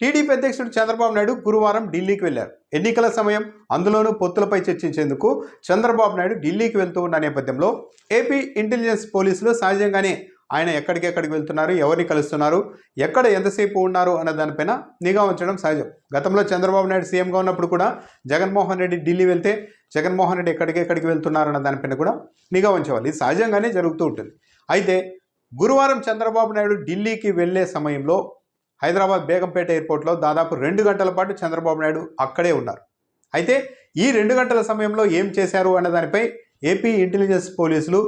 TDP అధ్యక్షుడు చంద్రబాబు నాయుడు గురువారం ఢిల్లీకి వెళ్లారు. ఎన్నికల సమయం, అందులోనూ పొత్తులపై చర్చించేందుకు చంద్రబాబు నాయుడు ఢిల్లీకి వెళ్తూ ఉన్న నేపథ్యంలో ఏపీ ఇంటెలిజెన్స్ పోలీసులు సహజంగానే ఆయన ఎక్కడికి వెళ్తున్నారు, ఎవరిని కలుస్తున్నారు, ఎక్కడ ఎంతసేపు ఉన్నారు అన్న దానిపైన నిఘా ఉంచడం సహజం. గతంలో చంద్రబాబు నాయుడు సీఎంగా ఉన్నప్పుడు కూడా జగన్మోహన్ రెడ్డి ఢిల్లీ వెళ్తే జగన్మోహన్ రెడ్డి ఎక్కడికి వెళ్తున్నారు అన్న దానిపైన కూడా నిఘా ఉంచేవాళ్ళు. ఇది సహజంగానే జరుగుతూ ఉంటుంది. అయితే గురువారం చంద్రబాబు నాయుడు ఢిల్లీకి వెళ్లే సమయంలో హైదరాబాద్ బేగంపేట ఎయిర్పోర్ట్లో దాదాపు 2 గంటల పాటు చంద్రబాబు నాయుడు అక్కడే ఉన్నారు. అయితే ఈ 2 గంటల సమయంలో ఏం చేశారు అన్న దానిపై ఏపీ ఇంటెలిజెన్స్ పోలీసులు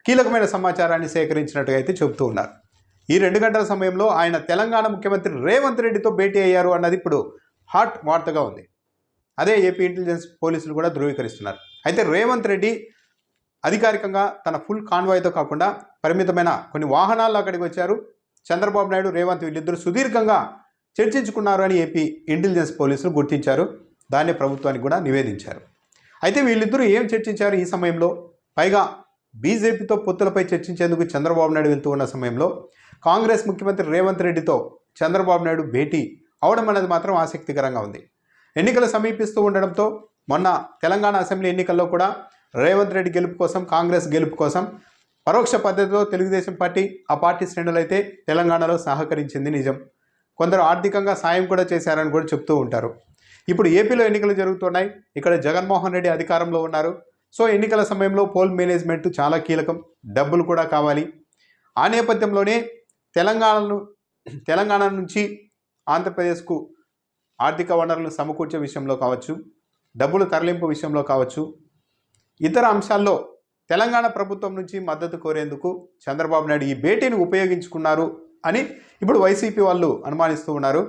కీలకమైన సమాచారాన్ని సేకరించినట్టుగా అయితే చెబుతూ ఉన్నారు. ఈ 2 గంటల సమయంలో ఆయన తెలంగాణ ముఖ్యమంత్రి రేవంత్ రెడ్డితో భేటీ అయ్యారు అన్నది ఇప్పుడు హాట్ వార్తగా ఉంది. అదే ఏపీ ఇంటెలిజెన్స్ పోలీసులు కూడా ధృవీకరిస్తున్నారు. అయితే రేవంత్ రెడ్డి అధికారికంగా తన ఫుల్ కాన్వాయ్తో కాకుండా పరిమితమైన కొన్ని వాహనాల్లో అక్కడికి వచ్చారు. చంద్రబాబు నాయుడు, రేవంత్ వీళ్ళిద్దరూ సుదీర్ఘంగా చర్చించుకున్నారు అని ఏపీ ఇంటెలిజెన్స్ పోలీసులు గుర్తించారు. దాన్ని ప్రభుత్వానికి కూడా నివేదించారు. అయితే వీళ్ళిద్దరూ ఏం చర్చించారు ఈ సమయంలో? పైగా బీజేపీతో పొత్తులపై చర్చించేందుకు చంద్రబాబు నాయుడు వెళ్తూ ఉన్న సమయంలో కాంగ్రెస్ ముఖ్యమంత్రి రేవంత్ రెడ్డితో చంద్రబాబు నాయుడు భేటీ అవడం అనేది మాత్రం ఆసక్తికరంగా ఉంది. ఎన్నికలు సమీపిస్తూ ఉండడంతో మొన్న తెలంగాణ అసెంబ్లీ ఎన్నికల్లో కూడా రేవంత్ రెడ్డి గెలుపు కోసం, కాంగ్రెస్ గెలుపు కోసం పరోక్ష పద్ధతిలో తెలుగుదేశం పార్టీ, ఆ పార్టీ శ్రేణులైతే తెలంగాణలో సహకరించింది నిజం. కొందరు ఆర్థికంగా సాయం కూడా చేశారని కూడా చెప్తూ ఉంటారు. ఇప్పుడు ఏపీలో ఎన్నికలు జరుగుతున్నాయి. ఇక్కడ జగన్మోహన్ రెడ్డి అధికారంలో ఉన్నారు. సో ఎన్నికల సమయంలో పోల్ మేనేజ్మెంట్ చాలా కీలకం, డబ్బులు కూడా కావాలి. ఆ నేపథ్యంలోనే తెలంగాణ నుంచి ఆంధ్రప్రదేశ్కు ఆర్థిక వనరులు సమకూర్చే విషయంలో కావచ్చు, డబ్బులు తరలింపు విషయంలో కావచ్చు, ఇతర అంశాల్లో తెలంగాణ ప్రభుత్వం నుంచి మద్దతు కోరేందుకు చంద్రబాబు నాయుడు ఈ భేటీని ఉపయోగించుకున్నారు అని ఇప్పుడు వైసీపీ వాళ్ళు అనుమానిస్తూ ఉన్నారు.